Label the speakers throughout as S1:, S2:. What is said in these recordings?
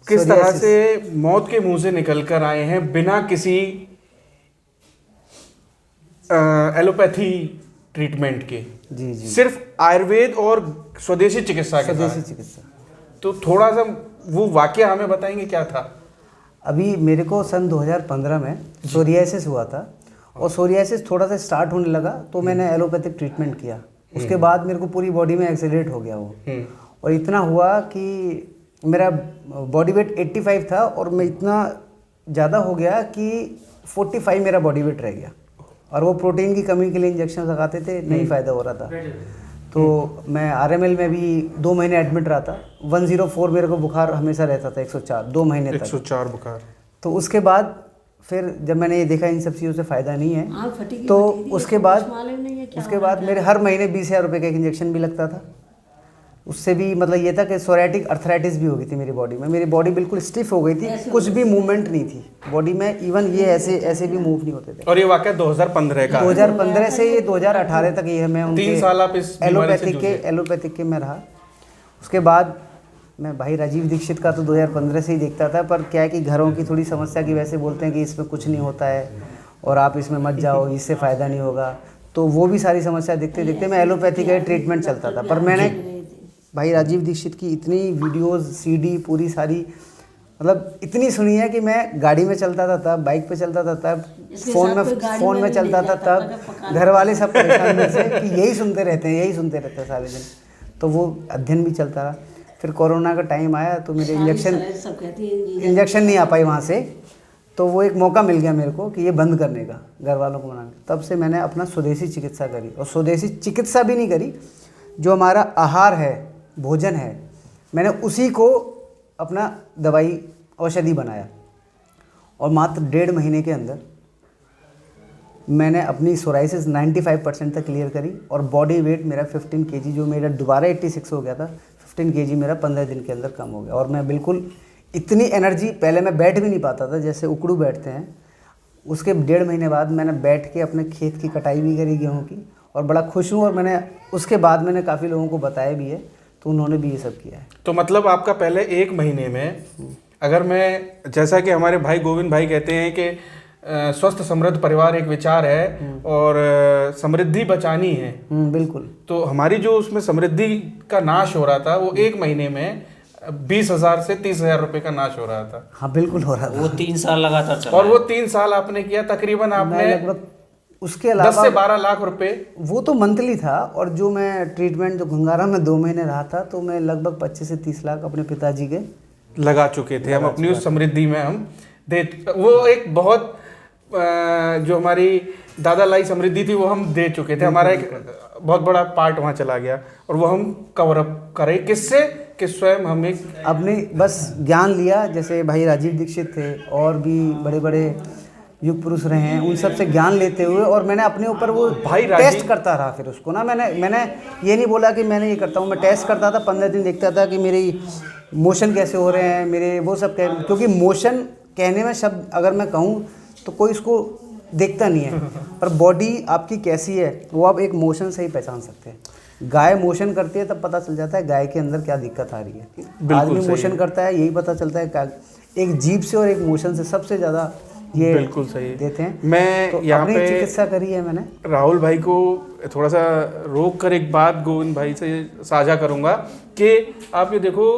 S1: किस तरह से मौत के मुंह से निकल कर आए हैं बिना किसी एलोपैथी ट्रीटमेंट के।
S2: जी जी,
S1: सिर्फ आयुर्वेद और स्वदेशी चिकित्सा के
S2: स्वदेशी
S1: साथ।
S2: चिकित्सा।
S1: तो थोड़ा सा वो वाकया हमें बताएंगे क्या था?
S2: अभी मेरे को सन 2015 में सोरियासिस हुआ था, और सोरियासिस थोड़ा सा स्टार्ट होने लगा तो मैंने एलोपैथिक ट्रीटमेंट किया। उसके बाद मेरे को पूरी बॉडी में एक्सेलरेट हो गया वो, और इतना हुआ कि मेरा बॉडी वेट 85 था और मैं इतना ज़्यादा हो गया कि 45 मेरा बॉडी वेट रह गया। और वो प्रोटीन की कमी के लिए इंजेक्शन लगाते थे, नहीं फ़ायदा हो रहा था। तो मैं आरएमएल में भी 2 महीने एडमिट रहा था। 104 मेरे को बुखार हमेशा रहता था, 104 2 महीने तक।
S1: 104 बुखार।
S2: तो उसके बाद फिर जब मैंने ये देखा इन सब चीज़ों से फ़ायदा नहीं है, तो उसके बाद मेरे हर महीने 20,000 रुपये का एक इंजेक्शन भी लगता था। उससे भी मतलब ये था कि सोराइटिक अर्थराइटिस भी हो गई थी मेरी बॉडी में। मेरी बॉडी बिल्कुल स्टिफ हो गई थी, कुछ भी मूवमेंट नहीं थी बॉडी में, इवन ये ऐसे भी मूव नहीं होते थे।
S1: और ये वाकया 2015 का?
S2: 2015 से ये 2018 तक ये है। मैं
S1: 3 साल आप इस
S2: एलोपैथिक के में रहा। उसके बाद मैं भाई राजीव दीक्षित का तो 2015 से ही देखता था, पर क्या है कि घरों की थोड़ी समस्या की वजह से बोलते हैं कि इसमें कुछ नहीं होता है और आप इसमें मत जाओ, इससे फ़ायदा नहीं होगा। तो वो भी सारी समस्या देखते देखते मैं एलोपैथी का ट्रीटमेंट चलता था। पर मैंने भाई राजीव दीक्षित की इतनी वीडियोस, सीडी पूरी सारी मतलब इतनी सुनी है कि मैं गाड़ी में चलता था तब, बाइक पे चलता था तब, फ़ोन में चलता था तब। घर वाले सब परेशान मुझसे कि यही सुनते रहते हैं सारे दिन। तो वो अध्ययन भी चलता रहा। फिर कोरोना का टाइम आया तो मेरे इंजेक्शन नहीं आ पाई वहाँ से, तो वो एक मौका मिल गया मेरे को कि ये बंद करने का, घर वालों को मनाने। तब से मैंने अपना स्वदेशी चिकित्सा करी, और स्वदेशी चिकित्सा भी नहीं करी, जो हमारा आहार है, भोजन है, मैंने उसी को अपना दवाई औषधि बनाया। और मात्र 1.5 महीने के अंदर मैंने अपनी सोराइसिस 95% तक क्लियर करी, और बॉडी वेट मेरा 15 kg, जो मेरा दोबारा 86 हो गया था, 15 kg मेरा 15 दिन के अंदर कम हो गया। और मैं बिल्कुल इतनी एनर्जी, पहले मैं बैठ भी नहीं पाता था, जैसे उकड़ू बैठते हैं। उसके 1.5 महीने बाद मैंने बैठ के अपने खेत की कटाई भी करी गेहूँ की, और बड़ा खुश हूँ। और मैंने उसके बाद मैंने काफ़ी लोगों को बताया भी है, तो उन्होंने भी ये सब किया है।
S1: तो मतलब आपका पहले 1 महीने में, अगर मैं, जैसा कि हमारे भाई गोविंद भाई कहते हैं कि स्वस्थ समृद्ध परिवार एक विचार है और समृद्धि बचानी है।
S2: बिल्कुल।
S1: तो हमारी जो उसमें समृद्धि का नाश हो रहा था, वो 1 महीने में 20,000 से 30,000 रुपए का नाश हो रहा था।
S2: हाँ बिल्कुल हो रहा था।
S3: वो 3 साल लगातार चला।
S1: और वो 3 साल आपने किया, तकरीबन आपने
S2: लगभग उसके अलावा
S1: 10 से 12 लाख रुपए।
S2: वो तो मंथली था, और जो मैं ट्रीटमेंट जो गंगारा में 2 महीने रहा था, तो मैं लगभग 25 से 30 लाख अपने पिताजी के
S1: लगा चुके थे। हम अपनी उस समृद्धि में हम दे, वो एक बहुत जो हमारी दादा लाई समृद्धि थी वो हम दे चुके थे। हमारा एक बहुत बड़ा पार्ट वहाँ चला गया, और वो हम कवर अप करें किससे, कि स्वयं हम एक
S2: अपने बस ज्ञान लिया। जैसे भाई राजीव दीक्षित थे, और भी बड़े बड़े युग पुरुष रहे हैं, उन सब से ज्ञान लेते हुए, और मैंने अपने ऊपर वो टेस्ट करता रहा। फिर उसको ना मैंने ये नहीं बोला कि मैंने ये करता हूँ, मैं टेस्ट करता था। 15 दिन देखता था कि मेरी मोशन कैसे हो रहे हैं, मेरे वो सब क्योंकि मोशन कहने में शब्द अगर मैं कहूँ तो कोई इसको देखता नहीं है, पर बॉडी आपकी कैसी है वो आप एक मोशन से ही पहचान सकते हैं। गाय मोशन करती है तब पता चल जाता है गाय के अंदर क्या दिक्कत आ रही है। आदमी मोशन करता है, यही पता चलता है क्या। एक जीभ से और एक मोशन से सबसे ज़्यादा ये
S1: बिल्कुल सही
S2: देते हैं।
S1: मैं
S2: तो
S1: यहाँ पे
S2: चिकित्सा करी है मैंने।
S1: राहुल भाई को थोड़ा सा रोक कर एक बात गोविंद भाई से साझा करूँगा कि आप ये देखो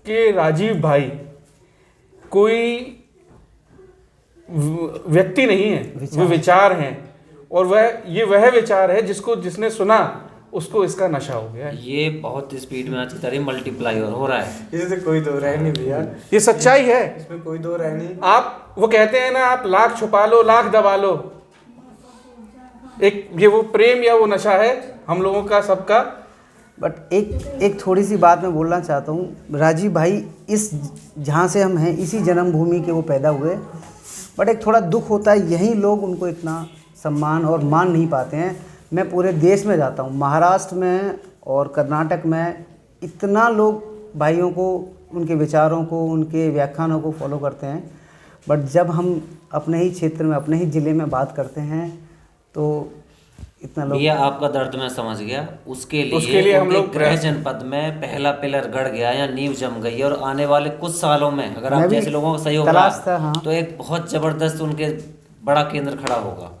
S1: कि राजीव भाई कोई व्यक्ति नहीं है, वो विचार हैं। और वह विचार है जिसने सुना उसको इसका नशा हो गया है।
S3: ये बहुत स्पीड में अच्छी तरह मल्टीप्लाई हो रहा है।
S4: इससे कोई दो राय नहीं भैया,
S1: ये सच्चाई है,
S4: इसमें कोई दो राय नहीं।
S1: आप वो कहते हैं ना, आप लाख छुपा लो लाख दबा लो, एक ये वो प्रेम या वो नशा है हम लोगों का सबका।
S2: बट एक थोड़ी सी बात मैं बोलना चाहता हूँ। राजीव भाई इस जहाँ से हम हैं इसी जन्मभूमि के वो पैदा हुए, बट एक थोड़ा दुख होता है यहीं लोग उनको इतना सम्मान और मान नहीं पाते हैं। मैं पूरे देश में जाता हूँ, महाराष्ट्र में और कर्नाटक में, इतना लोग भाइयों को, उनके विचारों को, उनके व्याख्यानों को फॉलो करते हैं। बट जब हम अपने ही क्षेत्र में, अपने ही ज़िले में बात करते हैं तो इतना लोग।
S3: भैया आपका दर्द मैं समझ गया। उसके
S1: उसके लिए
S3: लिए
S1: हम लोग
S3: उनके गृह जनपद में पहला पिलर गड़ गया या नींव जम गई है, और आने वाले कुछ सालों में अगर
S2: मैं
S3: आप
S2: भी
S3: जैसे लोगों का सहयोग
S2: तलाश था,
S3: रहा
S2: हाँ।
S3: तो एक बहुत जबरदस्त उनके बड़ा केंद्र खड़ा होगा।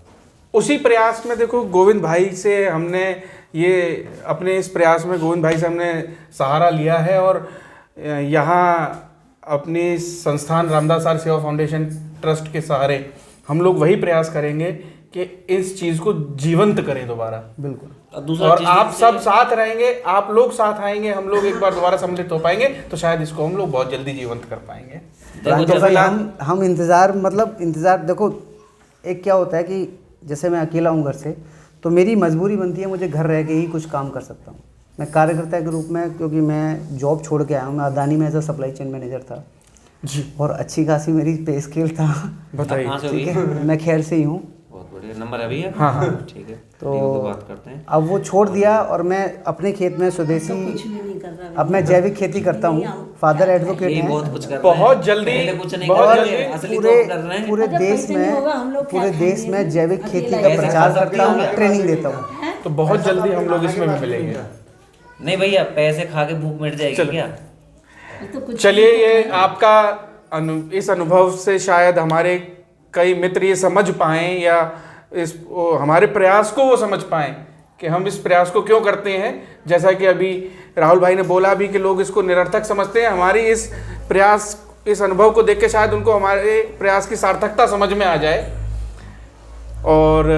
S1: उसी प्रयास में देखो गोविंद भाई से हमने ये अपने इस प्रयास में गोविंद भाई से हमने सहारा लिया है, और यहाँ अपनी संस्थान रामदास आर्य सेवा फाउंडेशन ट्रस्ट के सहारे हम लोग वही प्रयास करेंगे कि इस चीज़ को जीवंत करें दोबारा।
S2: बिल्कुल।
S1: और आप सब साथ रहेंगे, आप लोग साथ आएंगे, हम लोग एक बार दोबारा सम्मिलित हो पाएंगे तो शायद इसको हम लोग बहुत जल्दी जीवंत कर पाएंगे।
S2: तो भाई हम इंतज़ार देखो, एक क्या होता है कि जैसे मैं अकेला हूँ घर से, तो मेरी मजबूरी बनती है मुझे घर रह के ही कुछ काम कर सकता हूँ मैं कार्यकर्ता के रूप में, क्योंकि मैं जॉब छोड़ के आया हूँ। मैं अदानी में as a supply chain manager था
S1: जी,
S2: और अच्छी खासी मेरी पे स्केल था।
S1: बताइए।
S3: कहाँ से
S2: ठीक
S3: हुई?
S2: है, मैं खैर से ही हूँ।
S3: बहुत बढ़िया नंबर है भैया।
S1: हाँ, हाँ।
S3: ठीक है,
S2: तो
S3: बात करते हैं।
S2: अब वो छोड़ दिया और मैं अपने खेत में स्वदेशी, अब मैं जैविक खेती करता हूँ। फादर एडवोकेट
S3: यही
S2: हैं।
S3: बहुत कुछ कर रहे हैं।
S1: बहुत जल्दी,
S3: पहले कुछ नहीं
S1: बहुत
S3: कर रहे
S1: जल्दी
S3: थे, असली
S2: पूरे
S3: तौर कर रहे हैं।
S2: पूरे देश में जैविक खेती का प्रचार करता हूँ, ट्रेनिंग देता हूँ।
S1: तो बहुत जल्दी हम लोग इसमें भी मिलेंगे।
S3: नहीं भैया, पैसे खा के भूख मिट जाएगी क्या?
S1: चलिए, ये आपका इस अनुभव से शायद हमारे कई मित्र ये समझ पाएं, या हमारे प्रयास को वो समझ पाएं कि हम इस प्रयास को क्यों करते हैं। जैसा कि अभी राहुल भाई ने बोला भी कि लोग इसको निरर्थक समझते हैं, हमारी इस प्रयास, इस अनुभव को देख के शायद उनको हमारे प्रयास की सार्थकता समझ में आ जाए, और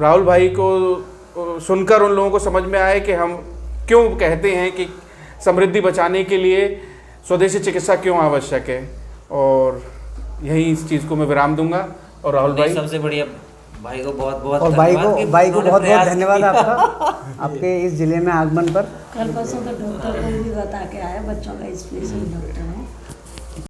S1: राहुल भाई को सुनकर उन लोगों को समझ में आए कि हम क्यों कहते हैं कि समृद्धि बचाने के लिए स्वदेशी चिकित्सा क्यों आवश्यक है। और यही इस चीज़ को मैं विराम दूंगा। और राहुल भाई,
S3: सबसे बढ़िया भाई को बहुत बहुत
S2: और भाई को बहुत बहुत धन्यवाद आपका, आपके इस जिले में आगमन पर।
S5: कल परसों तो डॉक्टर को भी बता के आया, बच्चों का स्पेशल डॉक्टर